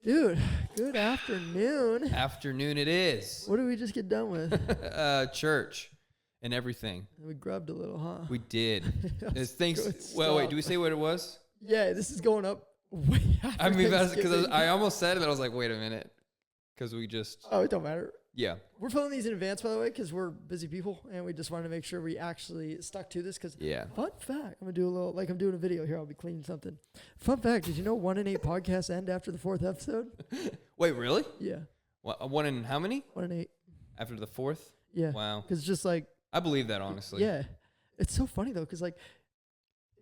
Dude, good afternoon. Afternoon it is. What did we just get done with? Church and everything. We grubbed a little, huh? We did. That's Thanks. good Well, wait, stuff. do we say what it was? Yeah, this is going up way after I mean, because Thanksgiving. I almost said it, and I was like, wait a minute. Because we just, Oh, it don't matter. yeah. We're filming these in advance, by the way, because we're busy people, and we just wanted to make sure we actually stuck to this. Because Yeah. fun fact, I'm gonna do a little, like I'm doing a video here. I'll be cleaning something. Fun fact: did you know 1 in 8 podcasts end after the 4th episode? Wait, really? Yeah, One in how many? 1 in 8. After the 4th? Yeah. Wow. Because just like I believe that, honestly. yeah, it's so funny though, because like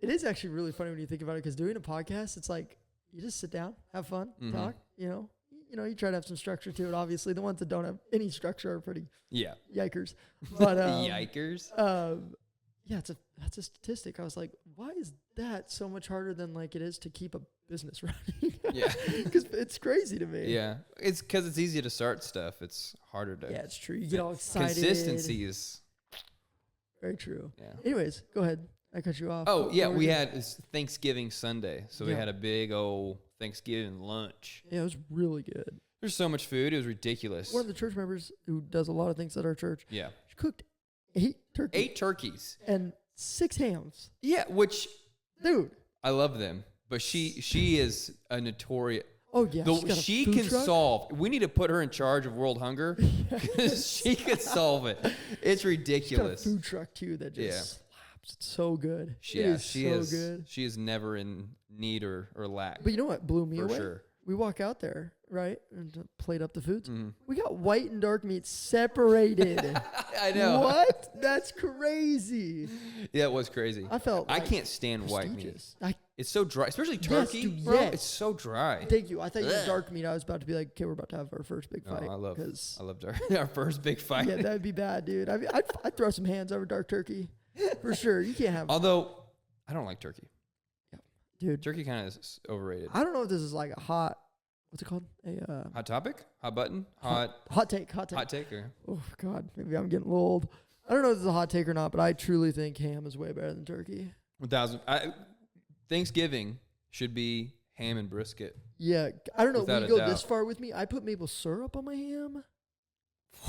it is actually really funny when you think about it. Because doing a podcast, it's like you just sit down, have fun, talk. You know, you try to have some structure to it. Obviously, the ones that don't have any structure are pretty Yeah. yikers. But Yikers. yeah, that's a statistic. I was like, why is that so much harder than like it is to keep a business running? Yeah. Because it's crazy to me. Yeah. It's because it's easy to start stuff. It's harder to. Yeah, it's true. You get all excited. Consistency is. Very true. Yeah. Anyways, go ahead. I cut you off. Oh, yeah, What were we you- had it's Thanksgiving Sunday, so we Yeah. had a big old Thanksgiving lunch. Yeah, it was really good. There's so much food, it was ridiculous. One of the church members who does a lot of things at our church, Yeah. she cooked 8 turkeys 8 turkeys. and 6 hams. Yeah, which Dude. I love them, but she is a notorious. Oh, yeah. she's got a She food can truck. solve. We need to put her in charge of world hunger because she could solve it. It's She's got a ridiculous. food truck, too, that just Yeah. slaps. It's so good. She It is she so is good. she is never in need or lack. But you know what blew me For away? sure. We walk out there, right, and plate up the foods. Mhm. We got white and dark meat separated. I know. What? That's crazy. Yeah, it was crazy. I felt I like, can't stand white meat. prestigious. I It's so dry, especially turkey, dude, bro. yes. It's so dry. thank you. I thought you Ugh. mean dark meat. I was about to be like, okay, we're about to have our first big No, fight. I love 'cause- our first big fight. yeah, that'd be bad, dude. I'd throw some hands over dark turkey for sure. You can't have, Although I don't like turkey. dude. Turkey kind of is overrated. I don't know if this is like a hot. What's it called? A Hot topic? Hot button? Hot hot take. Hot take. Or Oh God, maybe I'm getting a little old. I don't know if this is a hot take or not, but I truly think ham is way better than turkey. 1,000. Thanksgiving should be ham and brisket. Yeah, I don't know. Without Will a you go doubt. this far with me? I put maple syrup on my ham.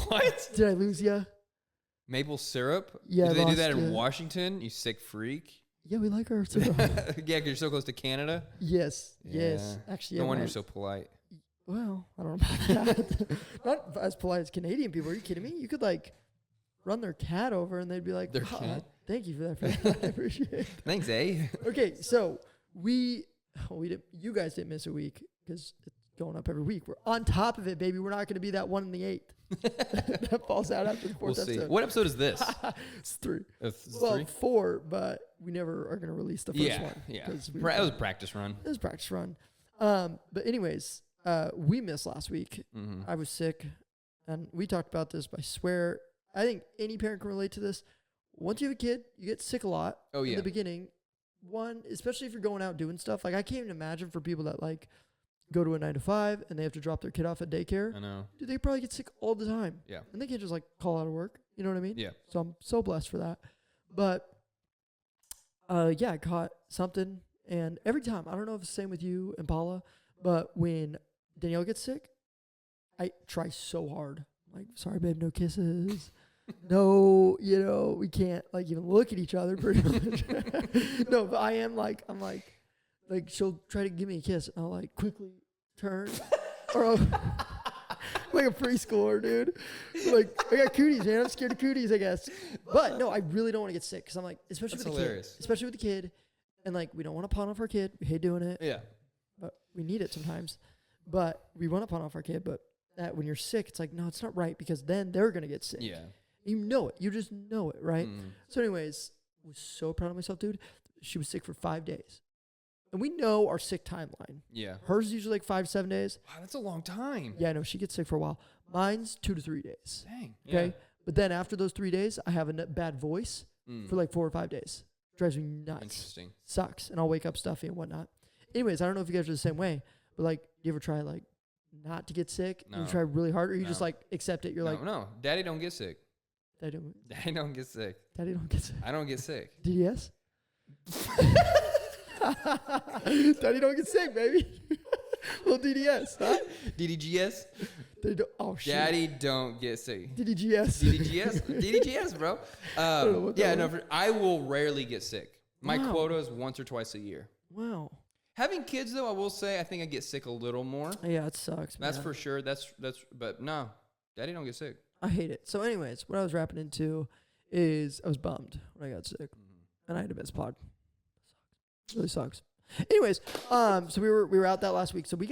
What? Did I lose you? Maple syrup? Yeah, Do they do that lost in it. Washington? You sick freak. Yeah, we like our syrup. Yeah, because you're so close to Canada. Yes, yes. Yeah. Actually, No yeah, wonder my- you're so polite. Well, I don't know about that. Not as polite as Canadian people. Are you kidding me? You could like run their cat over, and they'd be like, Their "Ah, cat? Thank you for that. Friend. I appreciate it." Thanks, eh? Okay, so we didn't. You guys didn't miss a week because it's going up every week. We're on top of it, baby. We're not going to be that 1 in the 8th that falls out after the 4th We'll see. episode. What episode is this? It's 3. It's Well, 3? 4, but we never are going to release the first Yeah, one. yeah. 'cause we That was a practice run. it was a practice run. But anyways, we missed last week. Mm-hmm. I was sick, and we talked about this. But I swear, I think any parent can relate to this. Once you have a kid, you get sick a lot Oh, in yeah. the beginning. One, especially if you're going out doing stuff. Like I can't even imagine for people that like go to a 9 to 5 and they have to drop their kid off at daycare. I know. Dude, they probably get sick all the time. Yeah. And they can't just like call out of work. You know what I mean? Yeah. So I'm so blessed for that. But yeah, I caught something, and every time, I don't know if it's the same with you and Paula, but when Danielle gets sick, I try so hard. Like, sorry, babe, no kisses. No, we can't like even look at each other pretty much. No, but I'm like, she'll try to give me a kiss, and I'll like quickly turn, or I'll like a preschooler, dude. Like, I got cooties, man. I'm scared of cooties, I guess. But no, I really don't want to get sick because I'm like, especially That's with the hilarious. kid, especially with the kid, and like we don't want to pawn off our kid. We hate doing it, Yeah. but we need it sometimes. But we want to pawn off our kid, but that when you're sick, it's like no, it's not right because then they're gonna get sick. Yeah. You know it. You just know it, right? Mm. So, anyways, I was so proud of myself, dude. She was sick for 5 days, and we know our sick timeline. Yeah. Hers is usually like 5-7 days. Wow, that's a long time. Yeah, I know she gets sick for a while. Mine's 2 to 3 days. Dang. Okay, but then after those 3 days, I have a bad voice Yeah. Mm. for like 4 or 5 days. Drives me nuts. Interesting. Sucks, and I'll wake up stuffy and whatnot. Anyways, I don't know if you guys are the same way, but like, you ever try like not to get sick? No. You try really hard, or you No. just like accept it? You're like, no, Daddy don't get sick. Daddy don't get sick. get sick. I don't get sick. Did he yes? Daddy don't get sick, baby. Well, DDS, huh? DDGS. They don't, oh shit. Daddy don't get sick. DDGS. DDGS. DDGS, bro. I will rarely get sick. My quota is once or twice a year. Wow. Having kids, though, I will say, I think I get sick a little more. Yeah, it sucks, man. That's for sure. But no, Daddy don't get sick. I hate it. So anyways, what I was wrapping into is I was bummed when I got sick. And I had to miss pod. Sucks. Really sucks. Anyways, so we were out that last week. So you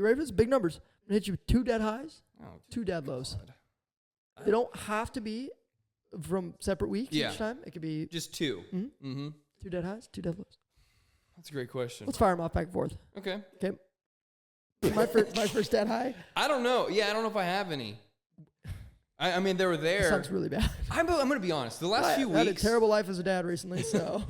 ready for this? Big numbers. I'm gonna hit you with 2 dead highs, 2 dead lows. They don't have to be from separate weeks each time. It could be just 2. 2 dead highs, 2 dead lows. That's a great question. Let's fire them off back and forth. Okay. My first dead high. I don't know. Yeah, I don't know if I have any. I mean, they were there. That sounds really bad. I'm going to be honest. The last few weeks. I had a terrible life as a dad recently, so.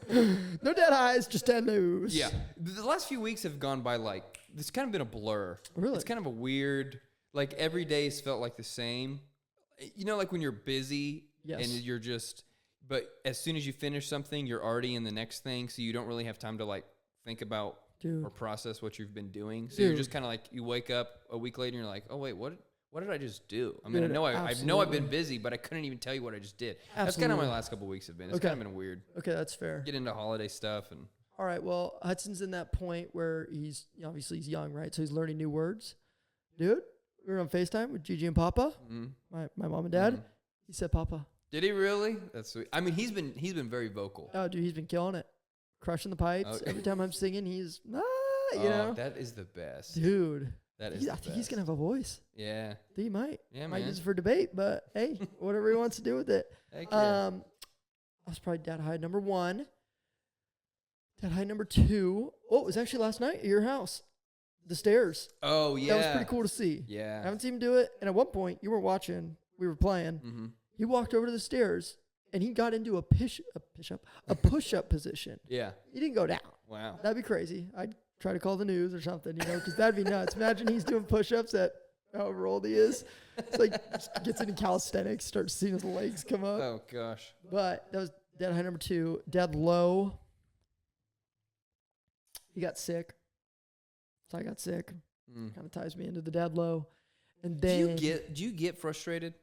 No dead highs, just dead lows. Yeah. The last few weeks have gone by like, it's kind of been a blur. Really? It's kind of a weird, like every day's felt like the same. You know, like when you're busy and you're just, but as soon as you finish something, you're already in the next thing. So you don't really have time to like think about or process what you've been doing. So you're just kind of like, you wake up a week later and you're like, oh, wait, what did I just do? I mean, I know I've been busy, but I couldn't even tell you what I just did. Absolutely. That's kind of my last couple of weeks have been. It's kind of been weird. Okay, that's fair. Get into holiday stuff and. All right, well, Hudson's in that point where he's obviously he's young, right? So he's learning new words. Dude, we were on FaceTime with Gigi and Papa, my mom and dad. He said Papa. Did he really? That's sweet. I mean, he's been very vocal. Oh, dude, he's been killing it, crushing the pipes. Okay. Every time I'm singing, he's you know. That is the best, dude. That is. I think he's gonna have a voice. Yeah. I think he might. Yeah, might man. use it for debate, but hey, whatever he wants to do with it. Heck yeah. I was probably dad high number 1. Dad high number 2. Oh, it was actually last night at your house. The stairs. Oh yeah. That was pretty cool to see. Yeah. I haven't seen him do it. And at one point, you weren't watching. We were playing. Mm-hmm. He walked over to the stairs and he got into a push-up position. Yeah. He didn't go down. Wow. That'd be crazy. I'd try to call the news or something, because that'd be nuts. Imagine he's doing push-ups at however old he is. It's like gets into calisthenics, starts seeing his legs come up. Oh gosh. But that was dad high number 2. Dad low. He got sick. So I got sick. Kind of ties me into the dad low. And then do you get frustrated?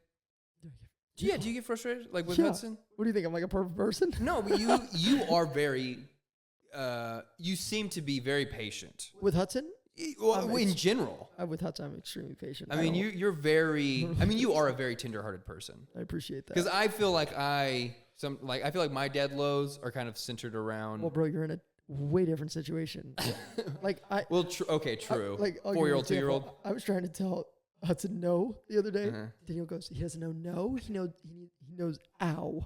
Yeah, do you get frustrated like with Hudson? What do you think? I'm like a perfect person? No, but you are very you seem to be very patient. With Hudson? Well, in general. With Hudson, I'm extremely patient. I mean, you're very I mean, you are a very tender-hearted person. I appreciate that. Because I feel like I feel like my dad lows are kind of centered around. Well, bro, you're in a way different situation. Okay, true. 4-year-old, 2-year-old. I was trying to tell Hudson no the other day. Daniel goes, he doesn't know no. He knows ow.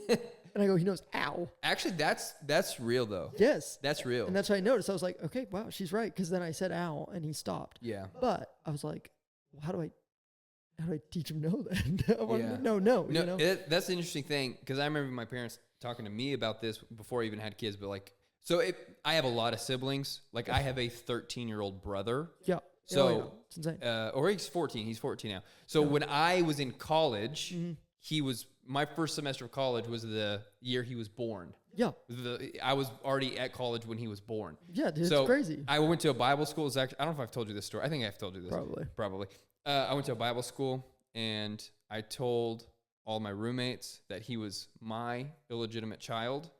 And I go, he knows ow. Actually, that's real though. Yes, that's real. And that's what I noticed. I was like, okay, wow, she's right. Because then I said ow, and he stopped. Yeah. But I was like, well, how do I teach him no then? I wanted to know no. You know? That's an interesting thing because I remember my parents talking to me about this before I even had kids. But like, I have a lot of siblings. Like I have a 13-year-old brother. Yeah. So it's insane. Or he's 14. He's 14 now. So when I was in college, my first semester of college was the year he was born. Yeah. I was already at college when he was born. Yeah, dude, so it's crazy. I went to a Bible school. I don't know if I've told you this story. I think I've told you this. Probably. I went to a Bible school, and I told all my roommates that he was my illegitimate child,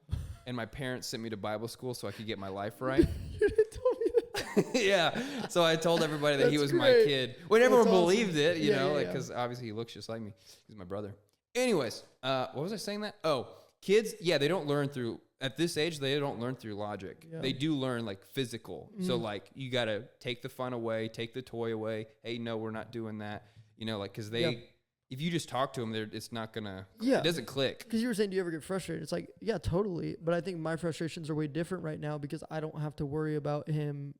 and my parents sent me to Bible school so I could get my life right. You didn't tell me that. Yeah. So I told everybody that he was my kid. When everyone believed it, you know, because obviously he looks just like me. He's my brother. Anyways, what was I saying that? Oh, kids, they don't learn through, at this age, they don't learn through logic. Yeah. They do learn like physical. So like you got to take the fun away, take the toy away. Hey, no, we're not doing that. You know, like, because if you just talk to them, it's not going to, it doesn't click. Because you were saying, do you ever get frustrated? It's like, yeah, totally. But I think my frustrations are way different right now because I don't have to worry about him,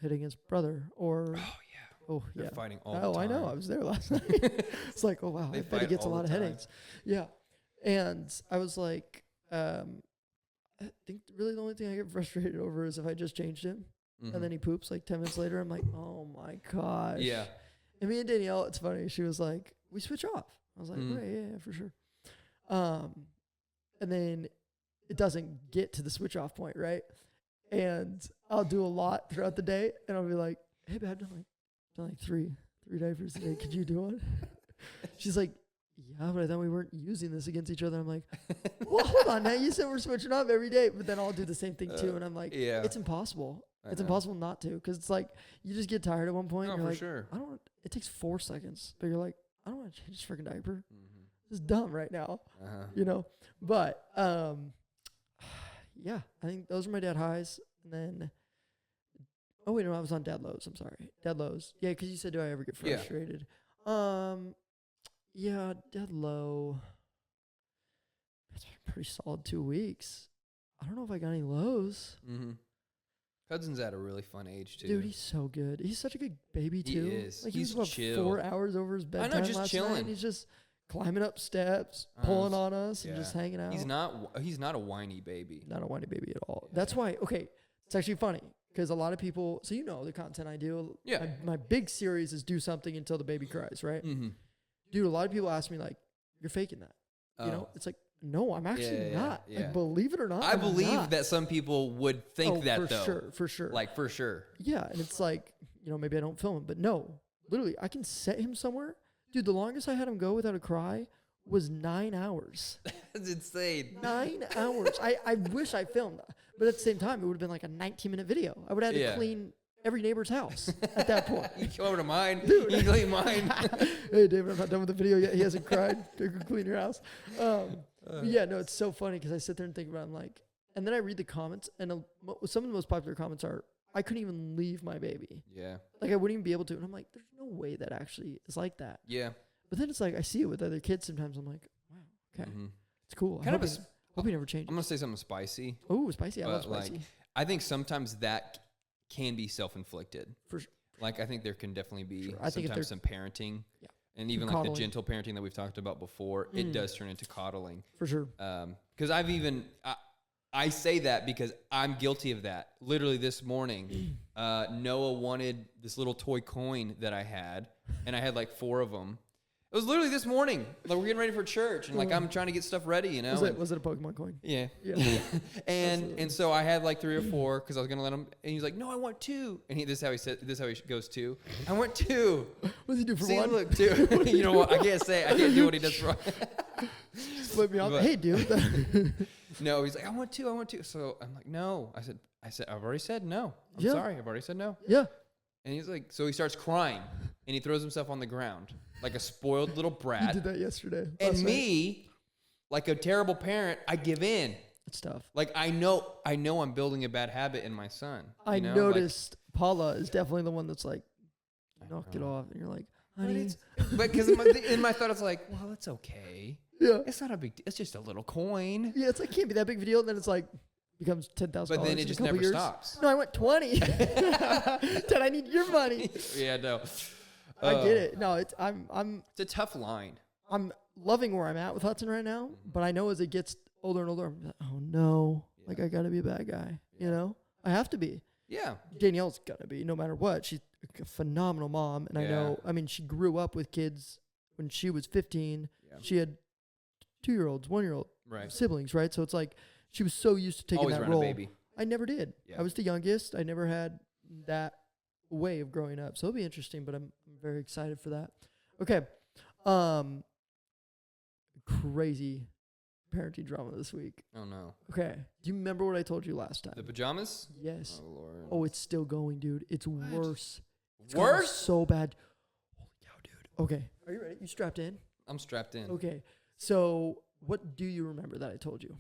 hitting his brother or... Oh, they're fighting all the time. Oh, I know. I was there last night. It's like, oh, wow. I bet he gets a lot of headaches. Yeah. And I was like, I think really the only thing I get frustrated over is if I just changed him and then he poops like 10 minutes later. I'm like, oh, my gosh. Yeah. And me and Danielle, it's funny. She was like, we switch off. I was like, right, yeah, for sure. And then it doesn't get to the switch off point, right? And I'll do a lot throughout the day, and I'll be like, "Hey, babe, I've done like three diapers today. Could you do one?" She's like, "Yeah, but I thought we weren't using this against each other." I'm like, "Well, hold on now. You said we're switching up every day." But then I'll do the same thing too, and I'm like, "It's impossible. It's impossible not to, because it's like you just get tired at one point. No, you're for like, sure. I don't. It takes 4 seconds, but you're like, I don't want to change this freaking diaper. This is dumb right now, you know." But yeah, I think those are my dad highs, and then. Oh wait, no, I was on dad lows. I'm sorry, dad lows. Yeah, because you said, do I ever get frustrated? Yeah, dead low. It's been a pretty solid 2 weeks. I don't know if I got any lows. Cousin's at a really fun age too. Dude, he's so good. He's such a good baby too. He is. Like he's about chill. 4 hours over his bedtime. I know, just last chilling. night. He's just climbing up steps, pulling on us, and just hanging out. He's not a whiny baby. Not a whiny baby at all. That's why. Okay, it's actually funny. Because a lot of people, so you know the content I do. Yeah. My big series is do something until the baby cries, right? Dude, a lot of people ask me, like, you're faking that. You know? It's like, no, I'm actually not. Yeah. Like, believe it or not, I believe that some people would think that, though. For sure. Like, for sure. Yeah, and it's like, you know, maybe I don't film him. But no, literally, I can set him somewhere. Dude, the longest I had him go without a cry was 9 hours. That's insane. 9 hours. I wish I filmed that. But at the same time, it would have been like a 19-minute video. I would have had to clean every neighbor's house at that point. You come over to mine. Dude. You clean mine. Hey, David, I'm not done with the video yet. He hasn't cried. You can clean your house. Yeah, no, it's so funny because I sit there and think about it. I'm like, and then I read the comments, and some of the most popular comments are, I couldn't even leave my baby. Yeah. Like, I wouldn't even be able to. And I'm like, there's no way that actually is like that. Yeah. But then it's like, I see it with other kids sometimes. I'm like, wow, okay. It's cool. Kind of hope he never changes. I'm going to say something spicy. Oh, spicy. I love spicy. Like, I think sometimes that can be self-inflicted. For sure. Like, I think there can definitely be I think sometimes some parenting. Yeah. And even like coddling. the gentle parenting that we've talked about before, it does turn into coddling. For sure. Because I say that because I'm guilty of that. Literally this morning, Noah wanted this little toy coin that I had, and I had like 4 of them. It was literally this morning. Like, we're getting ready for church, and like I'm trying to get stuff ready, you know. Was it a Pokemon coin? Yeah. Yeah. and so I had like 3 or 4 because I was gonna let him. And he's like, "No, I want 2." And this is how he said. This is how he goes 2. I want 2. What does he do for See, one? look, 2. You know what? I can't do what he does for one. Flip me off. Hey, dude. No, he's like, I want 2. So I'm like, no. I said, I've already said no. I'm sorry. I've already said no. Yeah. And he's like, so he starts crying, and he throws himself on the ground like a spoiled little brat. You did that yesterday. And me, like a terrible parent, I give in. It's tough. Like, I know I'm building a bad habit in my son. I noticed Paula is definitely the one that's like, knock it off. And you're like, honey. But because in my thought, it's like, well, it's okay. Yeah. It's not a big deal. It's just a little coin. Yeah, it's like, can't be that big of a deal. And then it's like, becomes $10,000. But then it just never stops. No, I went 20. Dad, I need your money. Yeah, no. I get it. No, it's a tough line. I'm loving where I'm at with Hudson right now, but I know as it gets older and older, I'm like, oh no, like I gotta be a bad guy. You know, I have to be. Yeah. Danielle's gonna be no matter what. She's a phenomenal mom, and I know. I mean, she grew up with kids when she was 15. Yeah. She had 2-year-olds, 1-year-old siblings, right? So it's like she was so used to taking always that around role. A baby. I never did. Yeah. I was the youngest. I never had that way of growing up. So it'll be interesting, but I'm very excited for that. Okay. Crazy parenting drama this week. Oh no. Okay. Do you remember what I told you last time? The pajamas? Yes. Oh Lord. Oh, it's still going, dude. It's worse. It's worse? So bad. Holy cow, dude. Okay. Are you ready? You strapped in? I'm strapped in. Okay. So what do you remember that I told you?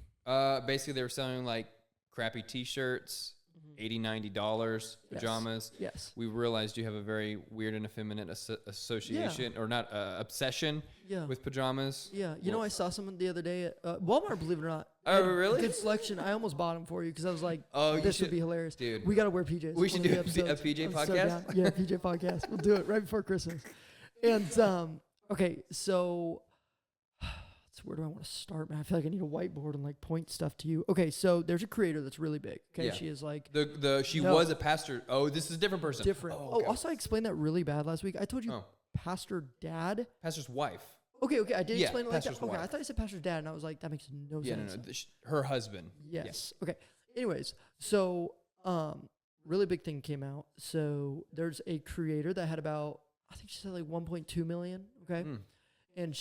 Basically they were selling like crappy t-shirts, $80-$90, pajamas. Yes. We realized you have a very weird and effeminate association or not obsession with pajamas. Yeah. You know, I saw someone the other day at Walmart, believe it or not. Oh, really? Good selection. I almost bought them for you because I was like, this would be hilarious. Dude. We got to wear PJs. We should do a PJ podcast? So yeah, PJ podcast. We'll do it right before Christmas. And, okay, so where do I want to start, man? I feel like I need a whiteboard and like point stuff to you. Okay, so there's a creator that's really big. Okay, yeah. She is like she was a pastor. Oh, this is a different person. Different. Oh, also I explained that really bad last week. I told you pastor dad. Pastor's wife. Okay, I did explain it like that. Wife. Okay, I thought I said pastor's dad, and I was like, that makes no sense. No, her husband. Yes. Okay. Anyways, so Really big thing came out. So there's a creator that had about, I think she said like 1.2 million. Okay. And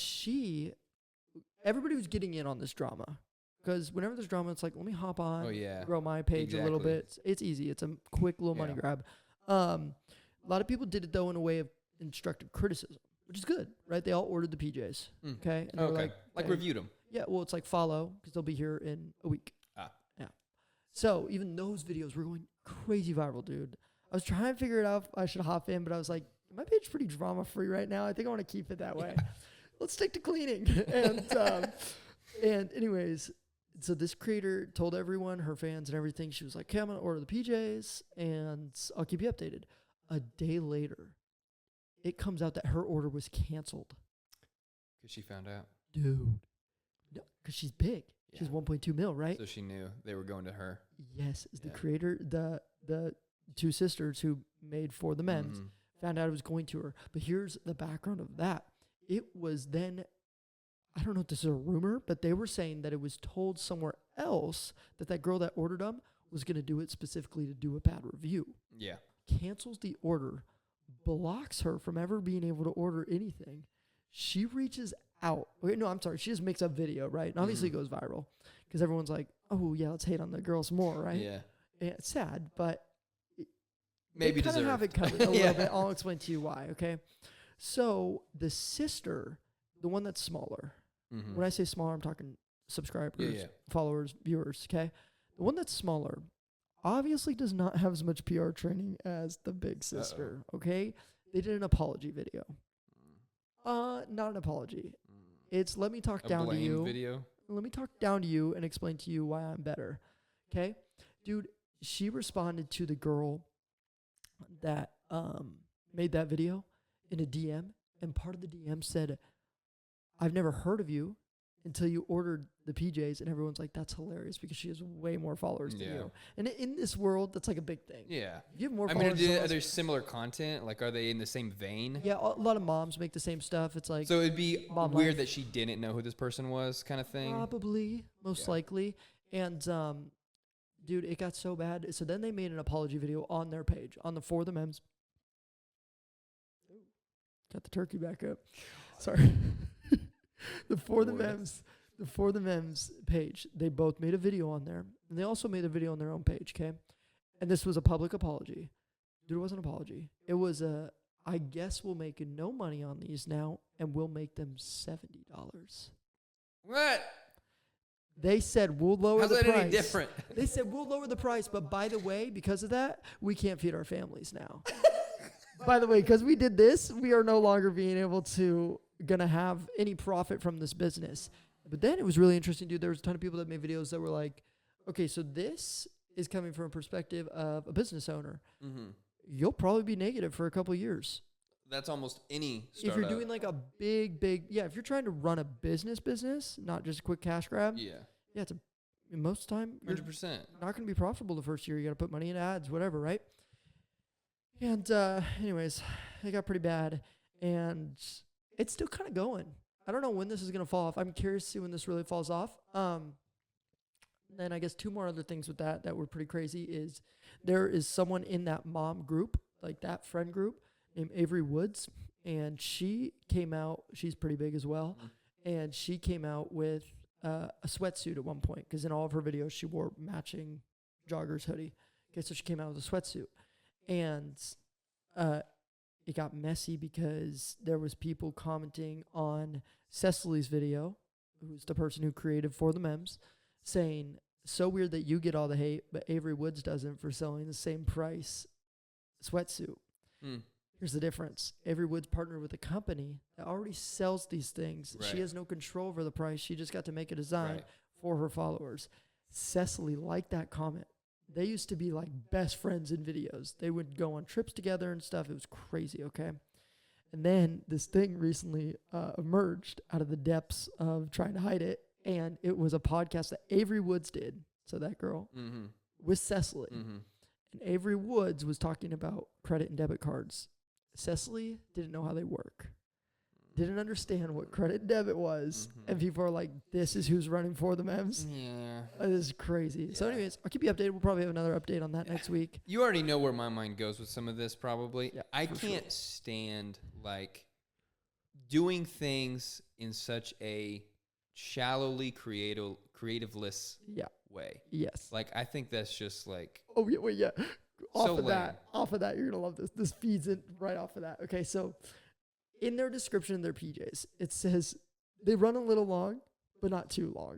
everybody was getting in on this drama. Because whenever there's drama, it's like, let me hop on, grow my page a little bit. It's easy. It's a quick little money grab. A lot of people did it, though, in a way of constructive criticism, which is good, right? They all ordered the PJs, okay? And they were like reviewed them. Yeah, well, it's like follow, because they'll be here in a week. Yeah. So even those videos were going crazy viral, dude. I was trying to figure it out if I should hop in, but I was like, my page is pretty drama-free right now. I think I want to keep it that way. Let's stick to cleaning. And anyways... So this creator told everyone, her fans and everything, she was like, okay, I'm going to order the PJs and I'll keep you updated. A day later, it comes out that her order was canceled. Because she found out. Dude. No, because she's big. Yeah. She's 1.2 mil, right? So she knew they were going to her. Yes. The creator, the two sisters who made For the Mems, found out it was going to her. But here's the background of that. It was then... I don't know if this is a rumor, but they were saying that it was told somewhere else that girl that ordered them was going to do it specifically to do a bad review. Yeah. Cancels the order, blocks her from ever being able to order anything. She reaches out. Wait, no, I'm sorry. She just makes a video, right? And obviously it goes viral because everyone's like, oh, yeah, let's hate on the girls more, right? Yeah. And it's sad, but maybe they kind of have it covered a little bit. I'll explain to you why, okay? So the sister, the one that's smaller, when I say smaller, I'm talking subscribers, followers, viewers, okay? The one that's smaller obviously does not have as much PR training as the big sister, okay? They did an apology video. Not an apology. It's let me talk down to you. Video? Let me talk down to you and explain to you why I'm better, okay? Dude, she responded to the girl that made that video in a DM, and part of the DM said, I've never heard of you until you ordered the PJs, and everyone's like, that's hilarious because she has way more followers than you. And in this world, that's like a big thing. Yeah. You have more followers. Are there similar content? Like, are they in the same vein? Yeah, a lot of moms make the same stuff. It's like... So it'd be weird that she didn't know who this person was kind of thing? Probably, most likely. And, dude, it got so bad. So then they made an apology video on their page, on the For the Mems. Got the turkey back up. Sorry. The For the Mems page, they both made a video on there, and they also made a video on their own page, okay? And this was a public apology. Dude, it wasn't an apology. It was I guess we'll make no money on these now, and we'll make them $70. What? They said, we'll lower the price. How's that any different? They said, we'll lower the price, but by the way, because of that, we can't feed our families now. By the way, because we did this, we are no longer being able to... gonna have any profit from this business. But then it was really interesting, dude. There was a ton of people that made videos that were like, okay, so this is coming from a perspective of a business owner. You'll probably be negative for a couple of years. That's almost any startup. If you're doing like a big, if you're trying to run a business, not just a quick cash grab. Yeah, it's most of the time, 100%. Not going to be profitable the first year. You got to put money in ads, whatever, right? And anyways, it got pretty bad. And it's still kind of going. I don't know when this is going to fall off. I'm curious to see when this really falls off. Then I guess two more other things with that were pretty crazy is there is someone in that mom group, like that friend group, named Avery Woods. And she came out, she's pretty big as well. And she came out with a sweatsuit at one point because in all of her videos she wore matching joggers hoodie. Okay, so she came out with a sweatsuit. And it got messy because there was people commenting on Cecily's video, who's the person who created For the Mems, saying, so weird that you get all the hate, but Avery Woods doesn't for selling the same price sweatsuit. Here's the difference. Avery Woods partnered with a company that already sells these things. Right. She has no control over the price. She just got to make a design for her followers. Cecily liked that comment. They used to be like best friends in videos. They would go on trips together and stuff. It was crazy, okay? And then this thing recently emerged out of the depths of trying to hide it. And it was a podcast that Avery Woods did, so that girl, with Cecily. And Avery Woods was talking about credit and debit cards. Cecily didn't know how they work. didn't understand what credit and debit was, and people are like, "This is who's running for the memes." Yeah, this is crazy. Yeah. So, anyways, I'll keep you updated. We'll probably have another update on that next week. You already know where my mind goes with some of this, probably. Yeah, I can't stand like doing things in such a shallowly creativeless way. Yes. Like I think that's just like. Oh yeah, wait, yeah. Off of that, you're gonna love this. This feeds it right off of that. Okay, so in their description of their PJs, it says they run a little long, but not too long.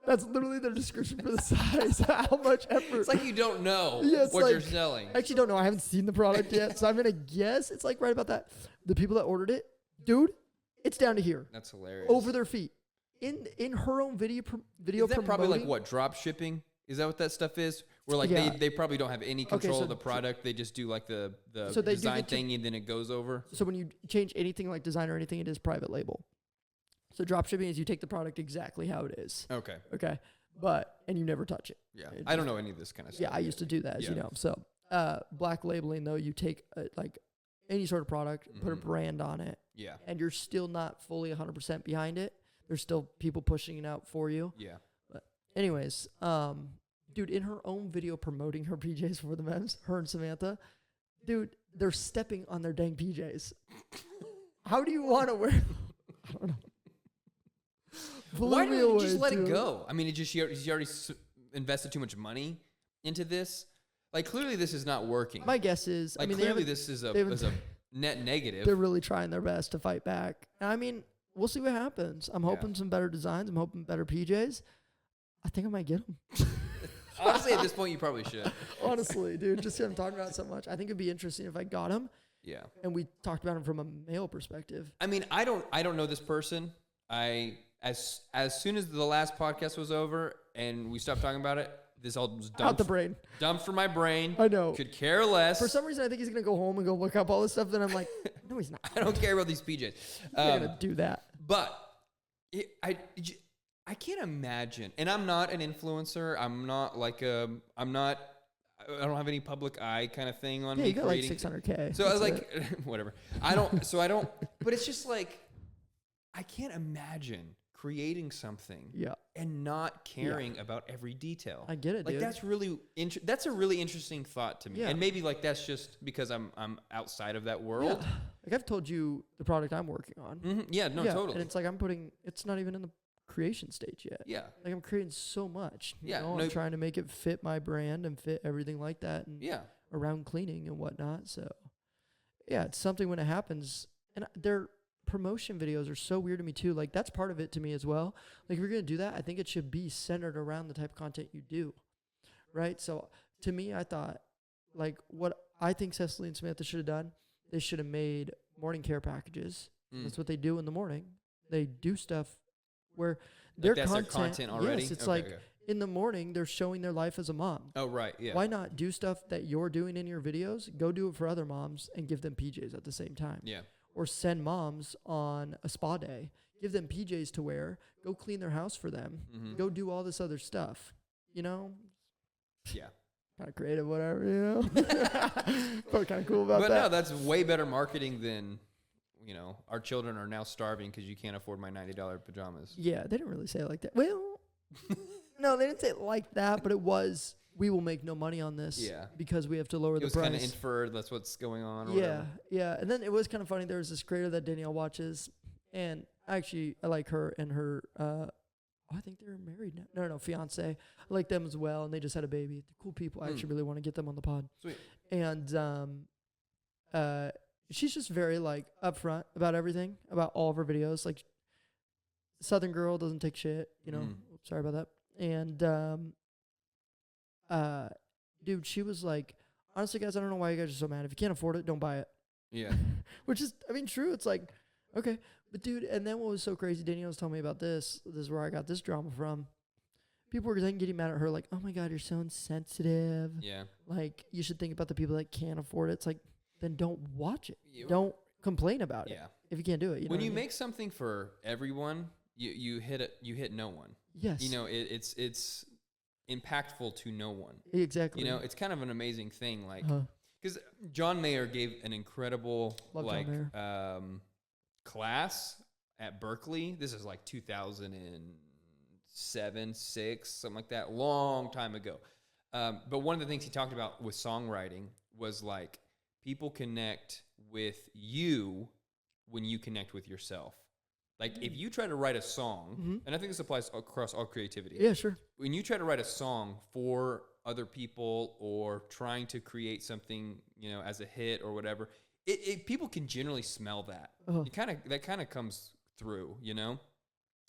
That's literally their description for the size. How much effort? It's like you don't know what you're selling. I actually don't know. I haven't seen the product yet, so I'm gonna guess it's like right about that. The people that ordered it, dude, it's down to here. That's hilarious. Over their feet. In her own video Is that probably like what, drop shipping? Is that what that stuff is? Where like they probably don't have any control of the product. They just do like the design thing and then it goes over. So when you change anything like design or anything, it is private label. So drop shipping is you take the product exactly how it is. Okay. And you never touch it. Yeah. I don't know any of this kind of stuff. Yeah, I used to do that, as you know. So black labeling, though, you take like any sort of product, put a brand on it. Yeah. And you're still not fully 100% behind it. There's still people pushing it out for you. Yeah. But anyways, dude, in her own video promoting her PJs for the memes, her and Samantha, dude, they're stepping on their dang PJs. How do you want to wear? I don't know. Why didn't you just let it go? I mean, she already invested too much money into this. Like, clearly this is not working. My guess is, like, clearly this is a net negative. They're really trying their best to fight back. I mean, we'll see what happens. I'm hoping some better designs. I'm hoping better PJs. I think I might get them. Honestly, at this point, you probably should. Honestly, dude, just because I'm talking about it so much, I think it'd be interesting if I got them. Yeah. And we talked about them from a male perspective. I mean, I don't know this person. As soon as the last podcast was over and we stopped talking about it, this all was dumped. Out the brain. Dumped from my brain. I know. Could care less. For some reason, I think he's going to go home and go look up all this stuff. Then I'm like, no, he's not. I don't care about these PJs. I'm going to do that. But I can't imagine. And I'm not an influencer. I'm not like I don't have any public eye kind of thing on me. You got creating. Like 600K. So I was like, whatever. I don't, but it's just like, I can't imagine creating something and not caring about every detail. I get it, like, dude. That's a really interesting thought to me. Yeah. And maybe like that's just because I'm outside of that world. Yeah. Like I've told you the product I'm working on. Mm-hmm. Yeah, no, totally. And it's like it's not even in the creation stage yet. Yeah. Like I'm creating so much. Yeah. I'm trying to make it fit my brand and fit everything like that. And around cleaning and whatnot. So yeah, it's something when it happens. And their promotion videos are so weird to me too. Like that's part of it to me as well. Like if you're going to do that, I think it should be centered around the type of content you do. Right. So to me, I thought like what I think Cecily and Samantha should have done, they should have made morning care packages. That's what they do in the morning. They do stuff where their content already. Yes, it's in the morning they're showing their life as a mom. Oh right, yeah. Why not do stuff that you're doing in your videos? Go do it for other moms and give them PJs at the same time. Yeah. Or send moms on a spa day, give them PJs to wear, go clean their house for them, go do all this other stuff. You know? Yeah. Kind of creative, whatever. You know. But kind of cool about that. But no, that's way better marketing than. Our children are now starving because you can't afford my $90 pajamas. Yeah, they didn't really say it like that. Well, no, they didn't say it like that, but it was, we will make no money on this because we have to lower the price. It was kind of inferred that's what's going on or whatever. Yeah. And then it was kind of funny. There was this creator that Danielle watches, and actually I like her and her, I think they're married now. No, fiance. I like them as well, and they just had a baby. They're cool people. I actually really want to get them on the pod. Sweet. And she's just very like upfront about everything, about all of her videos. Like Southern girl doesn't take shit, Sorry about that. And dude, she was like, honestly, guys, I don't know why you guys are so mad. If you can't afford it, don't buy it. Yeah. Which is, I mean, true. It's like, okay. But dude, and then what was so crazy, Danielle was telling me about this. This is where I got this drama from. People were then getting mad at her like, oh my God, you're so insensitive. Yeah. Like, you should think about the people that can't afford it. It's like, then don't watch it. Don't complain about it. If you can't do it. When you make something for everyone, you hit no one. Yes. It's impactful to no one. Exactly. It's kind of an amazing thing. Like, because John Mayer gave an incredible class at Berkeley. This is like 2007, 6, something like that, long time ago. But one of the things he talked about with songwriting was like people connect with you when you connect with yourself. Like if you try to write a song, and I think this applies across all creativity. Yeah, sure. When you try to write a song for other people or trying to create something, as a hit or whatever, people can generally smell that. That kind of comes through,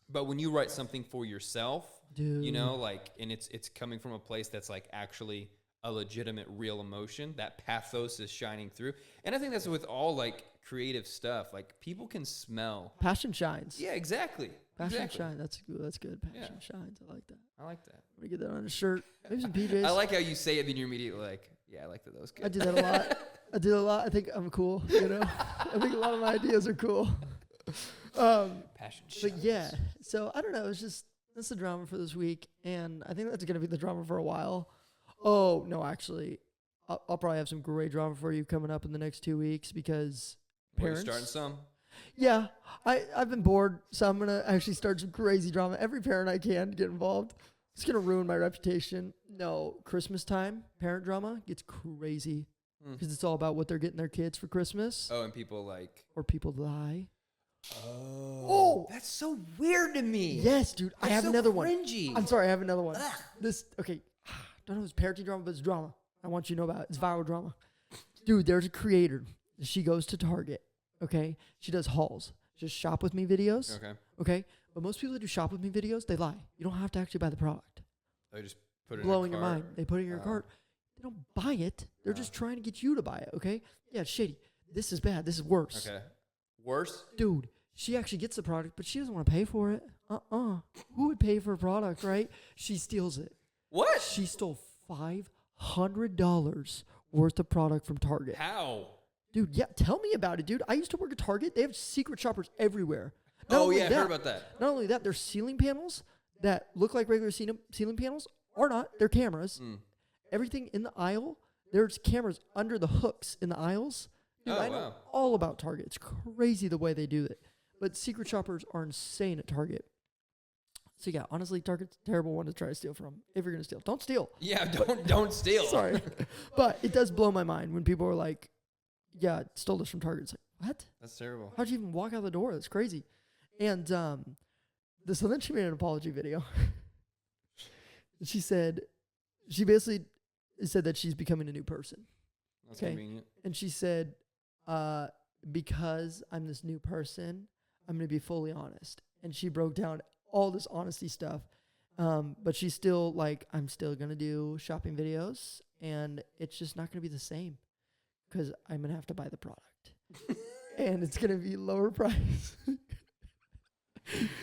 But when you write something for yourself, dude, and it's coming from a place that's like actually a legitimate, real emotion, that pathos is shining through. And I think that's with all like creative stuff. Like people can smell. Passion shines. Yeah, exactly. Passion shines. That's good. Passion shines. I like that. I like that. Let me get that on a shirt. Maybe some PJs. I like how you say it, then you're immediately like, yeah, I like that. That was good. I do that a lot. I think I'm cool. I think a lot of my ideas are cool. Passion shines. But yeah, so I don't know. That's the drama for this week, and I think that's gonna be the drama for a while. Oh no, actually, I'll probably have some great drama for you coming up in the next 2 weeks because parents. Are you starting some? Yeah, I've been bored, so I'm gonna actually start some crazy drama. Every parent I can get involved. It's gonna ruin my reputation. No, Christmas time parent drama gets crazy because it's all about what they're getting their kids for Christmas. Oh, and people like or people lie. Oh, that's so weird to me. Yes, dude. I have another cringy. one. I'm sorry, I have another one. Don't know if it's parenting drama, but it's drama. I want you to know about it. It's viral drama. Dude, there's a creator. She goes to Target, okay? She does hauls. Just shop with me videos. Okay? But most people that do shop with me videos, they lie. You don't have to actually buy the product. They just put it blowing in your mind. They put it in your cart. They don't buy it. They're just trying to get you to buy it, okay? Yeah, it's shady. This is bad. This is worse. Okay. Worse? Dude, she actually gets the product, but she doesn't want to pay for it. Who would pay for a product, right? She steals it. What? She stole $500 worth of product from Target. How? Dude, yeah, tell me about it, dude. I used to work at Target. They have secret shoppers everywhere. I heard about that. Not only that, there's ceiling panels that look like regular ceiling panels or not. They're cameras. Everything in the aisle, there's cameras under the hooks in the aisles. Dude, I know all about Target. It's crazy the way they do it. But secret shoppers are insane at Target. So yeah, honestly, Target's a terrible one to try to steal from. If you're gonna steal, don't steal. Yeah, don't steal. Sorry, but it does blow my mind when people are like, "Yeah, stole this from Target." It's like, what? That's terrible. How'd you even walk out the door? That's crazy. And so then she made an apology video. She basically said that she's becoming a new person. That's convenient. And she said, because I'm this new person, I'm going to be fully honest. And she broke down all this honesty stuff. But she's still like, I'm still going to do shopping videos. And it's just not going to be the same because I'm going to have to buy the product. And it's going to be lower price.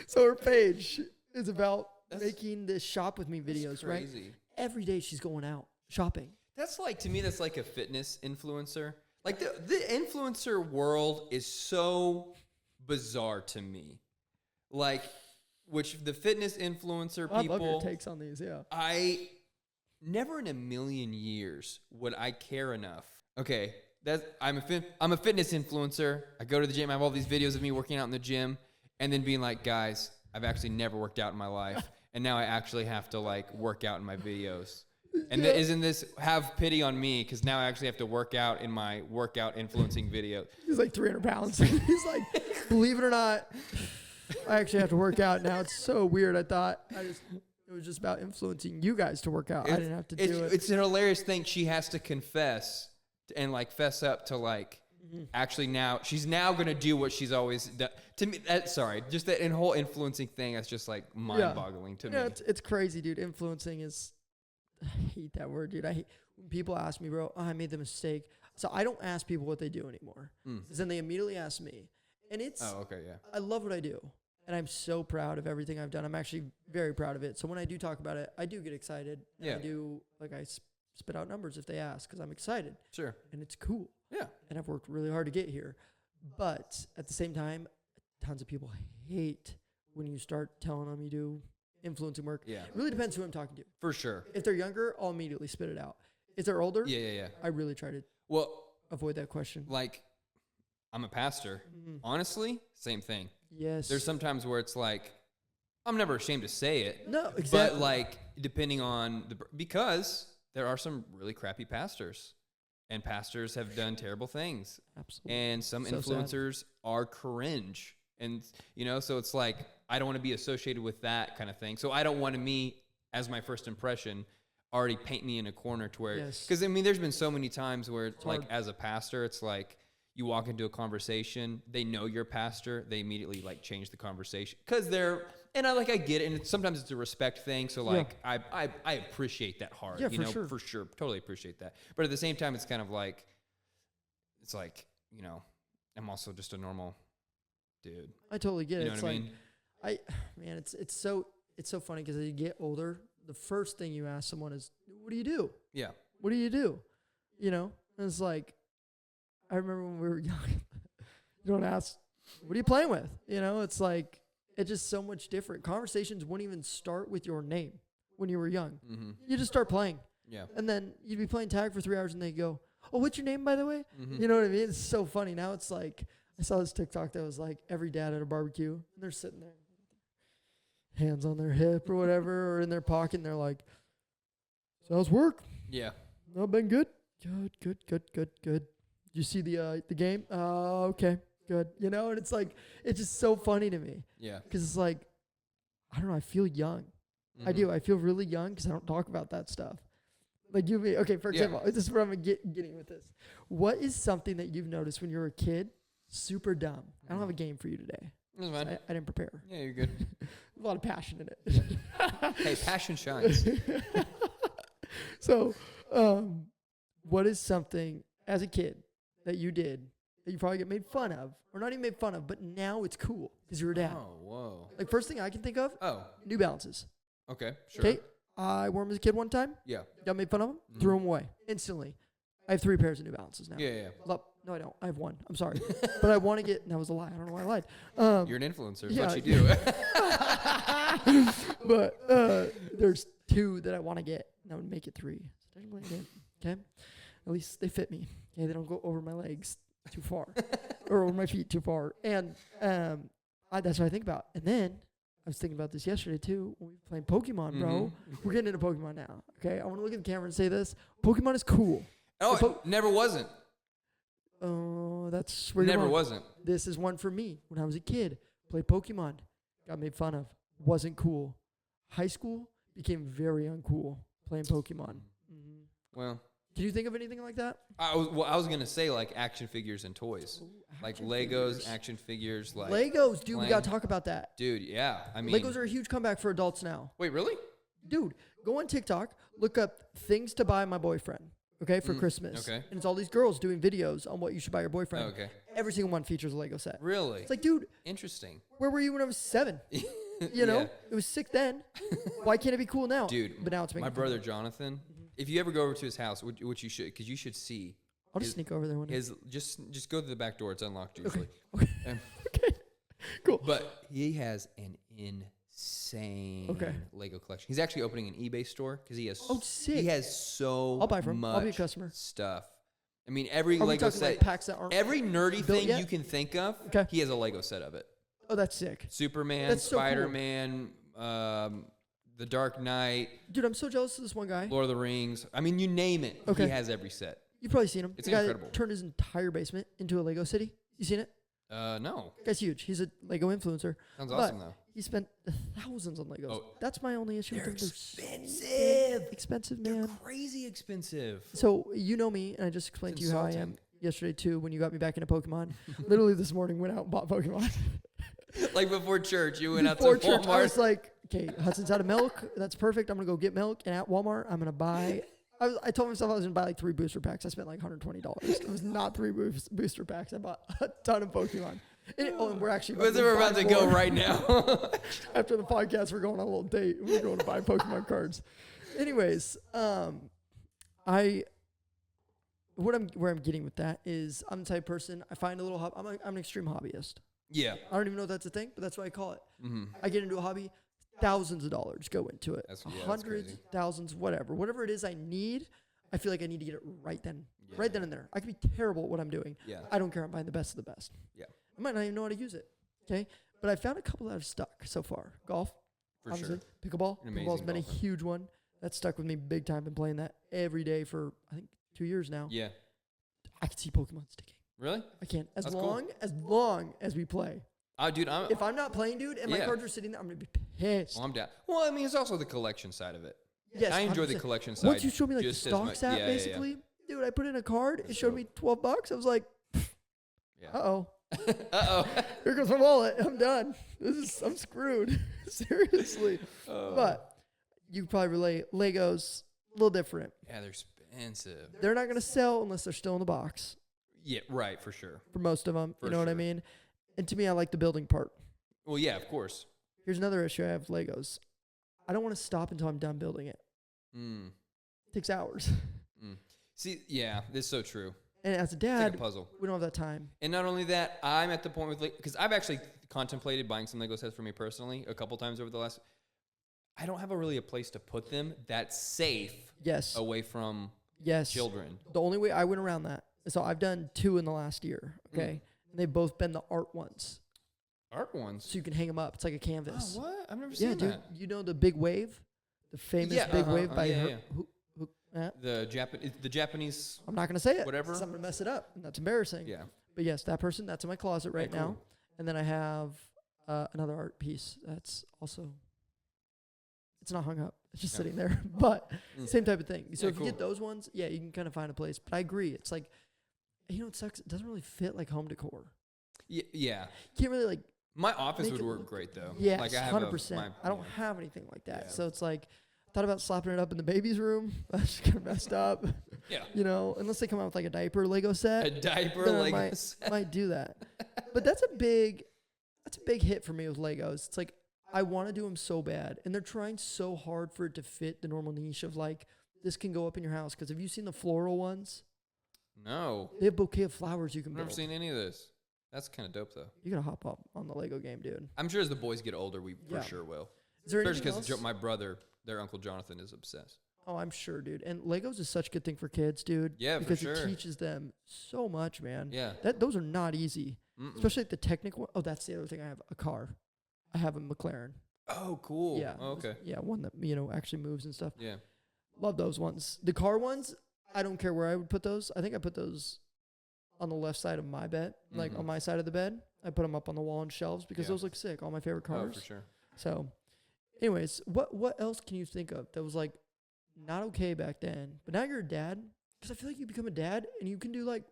So her page is about making this shop with me videos, right? Every day she's going out shopping. That's like, to me, that's like a fitness influencer. Like the influencer world is so bizarre to me. Like, which the fitness influencer people. I love your takes on these, yeah. I never in a million years would I care enough. Okay, I'm a fitness influencer. I go to the gym. I have all these videos of me working out in the gym, and then being like, guys, I've actually never worked out in my life, and now I actually have to like work out in my videos. And isn't this, have pity on me, because now I actually have to work out in my workout influencing video. He's like 300 pounds. He's like, believe it or not, I actually have to work out now. It's so weird. I thought it was just about influencing you guys to work out. I didn't have to do it. It's an hilarious thing. She has to confess and like fess up to like, actually now, she's now going to do what she's always done. To me, just that whole influencing thing, that's just like mind-boggling to me. Yeah, it's crazy, dude. Influencing is... I hate that word, dude. I hate when people ask me, bro, I made the mistake. So I don't ask people what they do anymore. Then they immediately ask me. And it's... Oh, okay, yeah. I love what I do. And I'm so proud of everything I've done. I'm actually very proud of it. So when I do talk about it, I do get excited. And I do, like, I spit out numbers if they ask because I'm excited. Sure. And it's cool. Yeah. And I've worked really hard to get here. But at the same time, tons of people hate when you start telling them you do influencing work. Yeah. It really depends who I'm talking to. For sure. If they're younger, I'll immediately spit it out. If they're older, I really try to avoid that question. Like, I'm a pastor. Honestly, same thing. Yes. There's sometimes where it's like, I'm never ashamed to say it. No, exactly. But like, depending on because there are some really crappy pastors, and pastors have done terrible things. Absolutely. And some influencers are cringe. And, so it's like, I don't want to be associated with that kind of thing. So I don't want to, as my first impression, already paint me in a corner to where, because there's been so many times where it's like, as a pastor, it's like, you walk into a conversation, they know you're a pastor, they immediately like change the conversation because I get it, and sometimes it's a respect thing. So like I appreciate that hard, for sure, totally appreciate that. But at the same time, it's kind of like, I'm also just a normal dude. I totally get it. You know what I mean? Man, it's so funny because as you get older, the first thing you ask someone is, "What do you do?" Yeah. What do you do? And it's like, I remember when we were young, you don't ask, what are you playing with? It's like, it's just so much different. Conversations wouldn't even start with your name when you were young. Mm-hmm. You just start playing. Yeah. And then you'd be playing tag for 3 hours and they go, oh, what's your name, by the way? Mm-hmm. You know what I mean? It's so funny. Now it's like, I saw this TikTok that was like every dad at a barbecue, and they're sitting there, hands on their hip or whatever, or in their pocket, and they're like, so how's work? Yeah. No, been good? Good. You see the game? Okay, good. And it's like, it's just so funny to me. Yeah. Because it's like, I don't know, I feel young. Mm-hmm. I do. I feel really young because I don't talk about that stuff. Like for example, this is where I'm getting with this. What is something that you've noticed when you were a kid, super dumb? I don't have a game for you today. That's fine. I didn't prepare. Yeah, you're good. A lot of passion in it. Hey, passion shines. So, what is something as a kid that you did that you probably get made fun of, or not even made fun of, but now it's cool because you're a dad? Oh, whoa. Like, first thing I can think of, New Balances. Okay, sure. Okay, I wore them as a kid one time. Yeah. Got made fun of them, threw them away instantly. I have 3 pairs of New Balances now. Yeah. No, I don't. I have 1. I'm sorry. But I want to get, that was a lie. I don't know why I lied. You're an influencer. That's what you do. But there's 2 that I want to get. And that would make it 3. Okay? At least they fit me. Okay, they don't go over my legs too far. Or over my feet too far. And that's what I think about. And then I was thinking about this yesterday too when we were playing Pokemon, bro. We're getting into Pokemon now. Okay? I want to look at the camera and say this. Pokemon is cool. Oh, it never wasn't. Oh, that's where never you're wasn't. This is one for me. When I was a kid, played Pokemon, got made fun of, wasn't cool. High school became very uncool playing Pokemon. Mm-hmm. Well, can you think of anything like that? I was gonna say like action figures and toys, like Legos, action figures, like Legos, dude. We gotta talk about that, dude. Yeah, I mean, Legos are a huge comeback for adults now. Wait, really? Dude, go on TikTok, look up things to buy my boyfriend. Okay, for Christmas. Okay. And it's all these girls doing videos on what you should buy your boyfriend. Oh, okay. Every single one features a Lego set. Really? It's like, dude, interesting. Where were you when I was 7? You know, it was sick then. Why can't it be cool now? Dude, but now it's my brother Jonathan. If you ever go over to his house, which you should, because you should see. I'll just sneak over there one day. Just go to the back door. It's unlocked usually. Okay. Okay. Cool. But he has an insane Lego collection. He's actually opening an eBay store because he has. Oh, sick. He has so. I'll buy from him. Much I'll be a customer. Stuff. I mean, every Are Lego set. Like packs that aren't every nerdy thing yet? you can think of. Okay. He has a Lego set of it. Oh, that's sick. Superman, that's so Spider-Man, The Dark Knight. Dude, I'm so jealous of this one guy. Lord of the Rings. I mean, you name it. Okay. He has every set. You've probably seen him. It's the guy incredible. That turned his entire basement into a Lego city. You seen it? No. The guy's huge. He's a Lego influencer. Sounds awesome, though. He spent thousands on Legos. Oh, that's my only issue with them. Expensive. Expensive, man. They're crazy expensive. So, you know me, and I just explained to you how I am yesterday, too, when you got me back into Pokemon. Literally this morning, went out and bought Pokemon. Like before church, you went out to Walmart. I was like, okay, Hudson's out of milk. That's perfect. I'm going to go get milk. And at Walmart, I'm going to buy... I told myself I was going to buy like 3 booster packs. I spent like $120. It was not 3 booster packs. I bought a ton of Pokemon. And we're actually we're about to go right now. After the podcast, we're going on a little date. We're going to buy Pokemon cards. Anyways, where I'm getting with that is I'm the type of person, I find a little I'm an extreme hobbyist. Yeah. I don't even know if that's a thing, but that's what I call it. Mm-hmm. I get into a hobby, thousands of dollars go into it. That's Hundreds, thousands, whatever it is I need, I feel like I need to get it right then. Right then and there. I could be terrible at what I'm doing. Yeah. I don't care. I'm buying the best of the best. Yeah. I might not even know how to use it. Okay. But I found a couple that have stuck so far. Golf. For obviously. sure. Pickleball. An Pickleball's been golfer. a huge one. That's stuck with me big time. Been playing that every day for, I think, 2 years now. Yeah. I can see Pokemon sticking. Really? I can't. As That's long as we play. Dude, If I'm not playing, dude, and my cards are sitting there, I'm going to be pissed. Well, I'm down. Well, I mean, it's also the collection side of it. Yes, I enjoy the 100%. collection side. Once you showed me like the just as stock much- stat, yeah, basically, dude, I put in a card. It showed me $12. I was like, Yeah. uh-oh. Uh-oh. Here goes my wallet. I'm done. I'm screwed. Seriously. Oh. But you could probably relate. Legos, a little different. Yeah, they're expensive. They're not going to sell unless they're still in the box Yeah, right, for sure. for most of them. For You know what I sure. mean? And to me, I like the building part. Well, yeah, of course. Here's another issue I have with Legos. I don't want to stop until I'm done building it. Mm. It takes hours. See, yeah, this is so true. And as a It's like dad, a puzzle. we don't have that time. And not only that, I'm at the point with because I've actually contemplated buying some Lego sets for me personally a couple times over the last. I don't have a place to put them that's safe Yes. away from Yes. children. The only way I went around that. So I've done 2 in the last year. Okay. And they've both been the art ones. Art ones. So you can hang them up. It's like a canvas. Oh, what? I've never Yeah, seen dude. that. You know the Big Wave? The famous Big Wave by yeah, her. yeah. The Japanese. I'm not going to say it. Whatever. 'Cause I'm going to mess it up. And that's embarrassing. Yeah. But yes, that person, that's in my closet right cool. now. And then I have another art piece that's also, it's not hung up. It's just sitting there. But same type of thing. So Yeah, if cool. you get those ones, yeah, you can kind of find a place. But I agree. It's like, you know, it sucks. It doesn't really fit like home decor. Yeah. You can't really like, My office Make would it work look- great though. yes, Like I have 100%. I don't yeah. have anything like that. Yeah. So it's like, I thought about slapping it up in the baby's room. That's just kind of messed up. Yeah. You know, unless they come out with like a diaper Lego set. A diaper then I Lego might, set. might do that. But that's a big hit for me with Legos. It's like I want to do them so bad, and they're trying so hard for it to fit the normal niche of like this can go up in your house. Because have you seen the floral ones? No. They have bouquet of flowers you can I've build. never seen any of this. That's kind of dope though. You gotta hop up on the Lego game, dude. I'm sure as the boys get older, we Yeah. for sure will. Is there Especially anything because else? my brother, their Uncle Jonathan, is obsessed. Oh, I'm sure, dude. And Legos is such a good thing for kids, dude. Yeah, for because sure. it teaches them so much, man. Yeah. Those are not easy, Mm-mm. especially like the technical. Oh, that's the other thing. I have a car. I have a McLaren. Oh, cool. Yeah. Oh, okay. Yeah, one that actually moves and stuff. Yeah. Love those ones. The car ones, I don't care where I would put those. I think I put those on the left side of my bed, like on my side of the bed. I put them up on the wall on shelves because Yeah. those look sick. All my favorite cars. Oh, for sure. So, anyways, what else can you think of that was like not okay back then, but now you're a dad? Because I feel like you become a dad and you can do like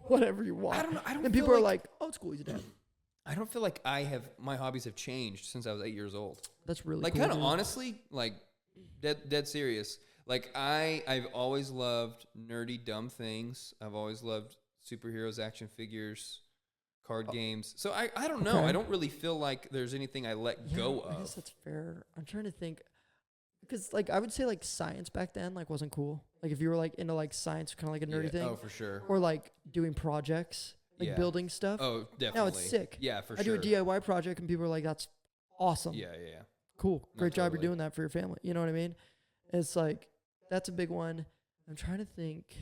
whatever you want. I don't know. I don't. And feel people are like, "Oh, it's cool. He's a dad." I don't feel like my hobbies have changed since I was 8 years old. That's really Like cool, kind of dude. honestly, like dead serious. Like I've always loved nerdy dumb things. I've always loved superheroes, action figures, card games. So I don't know. Okay. I don't really feel like there's anything I let go I guess of. that's fair. I'm trying to think. Because like I would say like science back then like wasn't cool. Like if you were like into like science, kind of like a nerdy thing, Oh, for sure. or like doing projects, like Yeah. building stuff. Oh, definitely. Now it's sick. Yeah, for I sure. do a DIY project and people are like, "That's awesome. Yeah. Cool, No, great job. totally. You're doing that for your family." You know what I mean? It's like that's a big one. I'm trying to think. I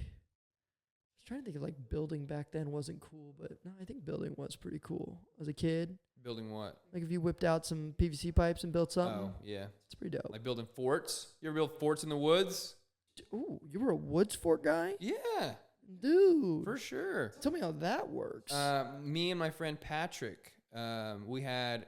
was trying to think of like building back then wasn't cool, but no, I think building was pretty cool as a kid. Building what? Like if you whipped out some PVC pipes and built something, Oh, yeah. it's pretty dope. Like building forts. You ever build forts in the woods? Ooh, you were a woods fort guy, Yeah, dude. for sure. Tell me how that works. Me and my friend Patrick, we had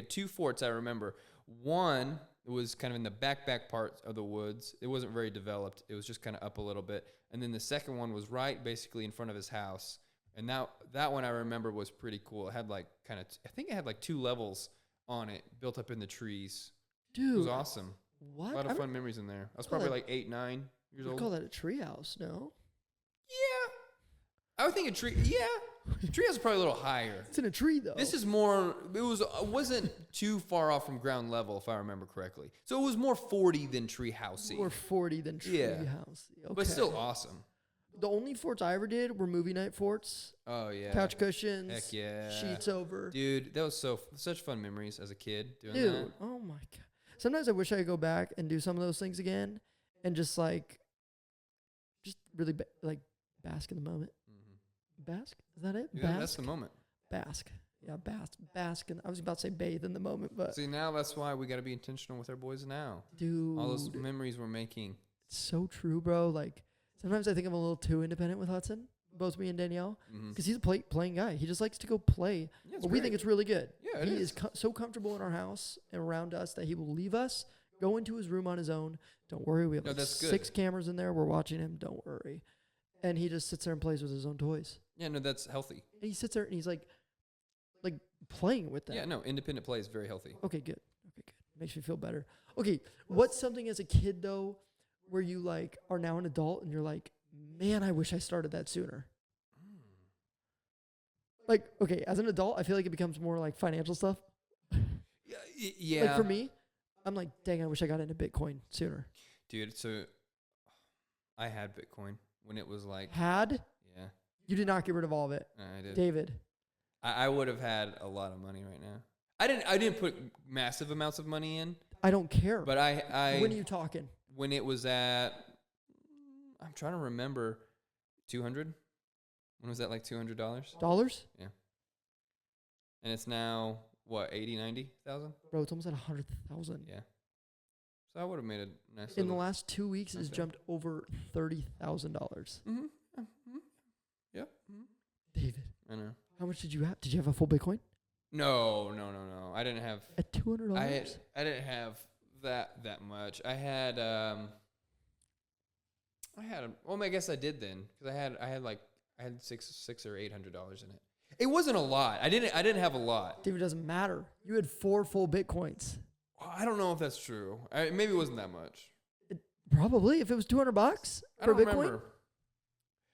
2 forts. I remember one was kind of in the back part of the woods. It wasn't very developed. It was just kind of up a little bit, and then the second one was right basically in front of his house. And that one I remember was pretty cool. It had like I think it had like 2 levels on it, built up in the trees. Dude, It was awesome. what? A lot I of fun memories in there. I was call probably that- like 8, 9 years would old. call that a treehouse, no? Yeah, I would think a tree. Yeah, treehouse is probably a little higher. It's in a tree though. This is more. It wasn't too far off from ground level, if I remember correctly. So it was more 40 than treehousey, more 40 than Yeah. treehouse. Okay. but still awesome. The only forts I ever did were movie night forts, Oh yeah, couch cushions, Heck yeah, sheets over. dude. That was such fun memories as a kid doing Dude, that. oh my god. Sometimes I wish I could go back and do some of those things again and just like really like bask in the moment. Bask? Is that it? Yeah, Bask? that's the moment. Bask. Yeah, bask. And I was about to say bathe in the moment, but see, now that's why we got to be intentional with our boys now. Dude, all those memories we're making. It's so true, bro. Like sometimes I think I'm a little too independent with Hudson, both me and Danielle, because he's a playing guy. He just likes to go play. Yeah, but we think it's really good. Yeah, he is so comfortable in our house and around us that he will leave us, go into his room on his own. Don't worry, we have like 6 cameras in there. We're watching him. Don't worry. And he just sits there and plays with his own toys. Yeah, no, that's healthy. And he sits there and he's like playing with them. Yeah, no, independent play is very healthy. Okay, good. Makes me feel better. Okay, what's something as a kid though, where you like are now an adult and you're like, man, I wish I started that sooner. Like, okay, as an adult, I feel like it becomes more like financial stuff. Yeah. Like for me, I'm like, dang, I wish I got into Bitcoin sooner. Dude, so I had Bitcoin when it was like... Had? Yeah. You did not get rid of all of it. I did. David. I would have had a lot of money right now. I didn't put massive amounts of money in. I don't care. But I when are you talking? When it was at... I'm trying to remember. 200? When was that, like $200? Dollars? Yeah. And it's now, what, 80, 90,000? Bro, it's almost at 100,000. Yeah. So I would have made a nice in the last 2 weeks, it has jumped over $30,000. Yep. David. I know. How much did you have? Did you have a full Bitcoin? No. I didn't have... At $200? I didn't have that much. I had well, I guess I did then, because I had $600 or $800 in it. It wasn't a lot. I didn't have a lot. David, doesn't matter. You had 4 full Bitcoins. I don't know if that's true. Maybe it wasn't that much. Probably, if it was $200 for Bitcoin. Remember.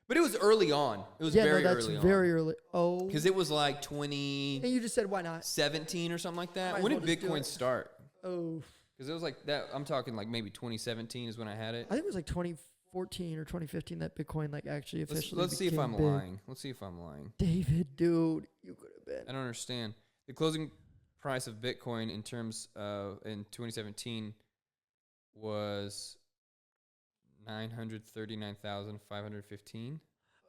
But it was early on. It was very early on. Very early. Oh. Because it was like 20. And you just said, why not? 17 or something like that. When did Bitcoin start? Oh. Because it was like that. I'm talking like maybe 2017 is when I had it. I think it was like 2014 or 2015 that Bitcoin like actually officially Let's see if I'm lying. Let's see if I'm lying. David, dude, you could have been. I don't understand. The closing price of Bitcoin in terms of in 2017 was 939,515.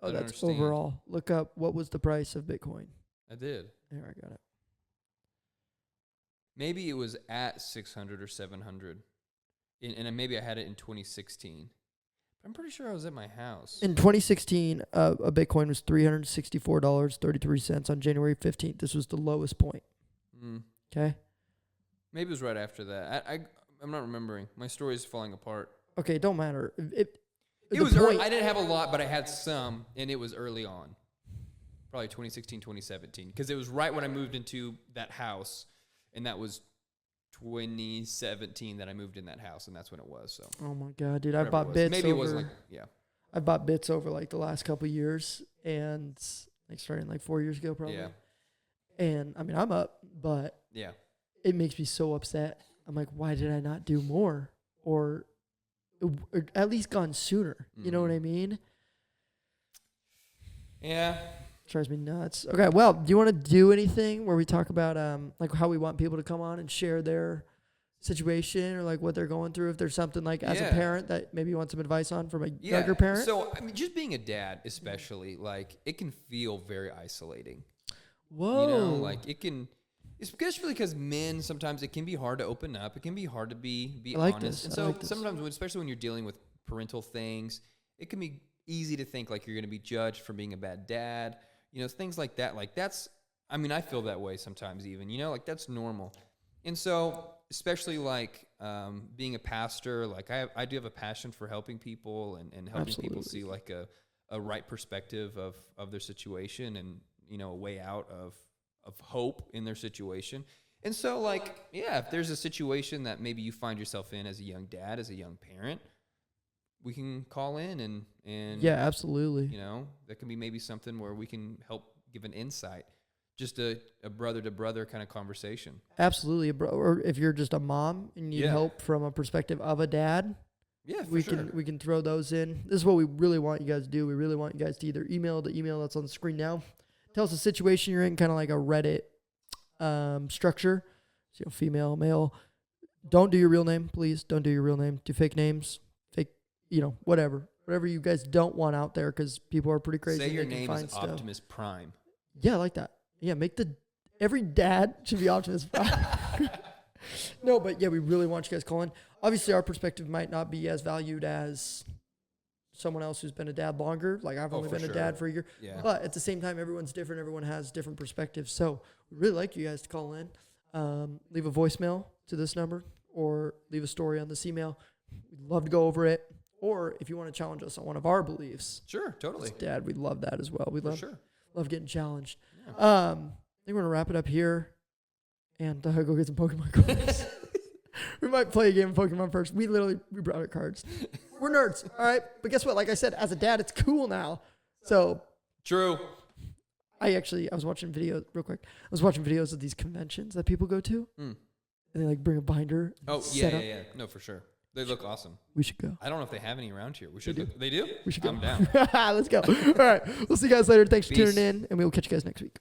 Oh, that's overall. Look up what was the price of Bitcoin. I did. There, I got it. Maybe it was at 600 or 700. And maybe I had it in 2016. I'm pretty sure I was at my house. In 2016, a Bitcoin was $364.33 on January 15th. This was the lowest point. Okay? Maybe it was right after that. I'm not remembering. My story is falling apart. Okay, it don't matter. It was early. I didn't have a lot, but I had some, and it was early on. Probably 2016, 2017. Because it was right when I moved into that house, and that was 2017 that I moved in that house, and that's when it was. So. Oh my God, dude! I've bought bits. Maybe it was like I bought bits over like the last couple of years, and like starting like 4 years ago, probably. Yeah. And I mean, I'm up, but it makes me so upset. I'm like, why did I not do more, or at least gone sooner? You know what I mean? Yeah. Drives me nuts. Okay, well, do you want to do anything where we talk about like how we want people to come on and share their situation or like what they're going through? If there's something like as a parent that maybe you want some advice on from a younger parent. So I mean, just being a dad, especially, like it can feel very isolating. Whoa. You know, like it can, especially because men sometimes it can be hard to open up. It can be hard to be honest. And so sometimes, especially when you're dealing with parental things, it can be easy to think like you're going to be judged for being a bad dad. You know, things like that. Like that's, I mean, I feel that way sometimes even, you know, like that's normal. And so, especially like being a pastor, like I do have a passion for helping people and helping people see like a right perspective of their situation and, you know, a way out of hope in their situation. And so like, if there's a situation that maybe you find yourself in as a young dad, as a young parent, we can call in and yeah, absolutely. You know, that can be maybe something where we can help give an insight, just a brother to brother kind of conversation. Absolutely, or if you're just a mom and you need help from a perspective of a dad, we can throw those in. This is what we really want you guys to do. We really want you guys to either email the email that's on the screen now. Tell us the situation you're in, kind of like a Reddit structure. So, female, male. Don't do your real name, please. Don't do your real name. Do fake names. You know, whatever whatever you guys don't want out there, because people are pretty crazy. Say your they can name find is stuff. Optimus Prime. Yeah, I like that. Yeah, every dad should be Optimus Prime. No, but yeah, we really want you guys calling. Obviously, our perspective might not be as valued as someone else who's been a dad longer. Like I've only been a dad for a year. Yeah. But at the same time, everyone's different. Everyone has different perspectives. So we really like you guys to call in. Leave a voicemail to this number or leave a story on this email. We'd love to go over it. Or if you want to challenge us on one of our beliefs. Sure, totally. Dad, we'd love that as well. We love getting challenged. Yeah. I think we're going to wrap it up here and go get some Pokemon cards. We might play a game of Pokemon first. We brought our cards. We're nerds, all right? But guess what? Like I said, as a dad, it's cool now. So True. I was watching videos real quick. I was watching videos of these conventions that people go to. And they like bring a binder. Oh, yeah. No, for sure. They look awesome. We should go. I don't know if they have any around here. We should. They do? We should go. I'm down. Let's go. All right. We'll see you guys later. Thanks for Peace. tuning in, and we will catch you guys next week.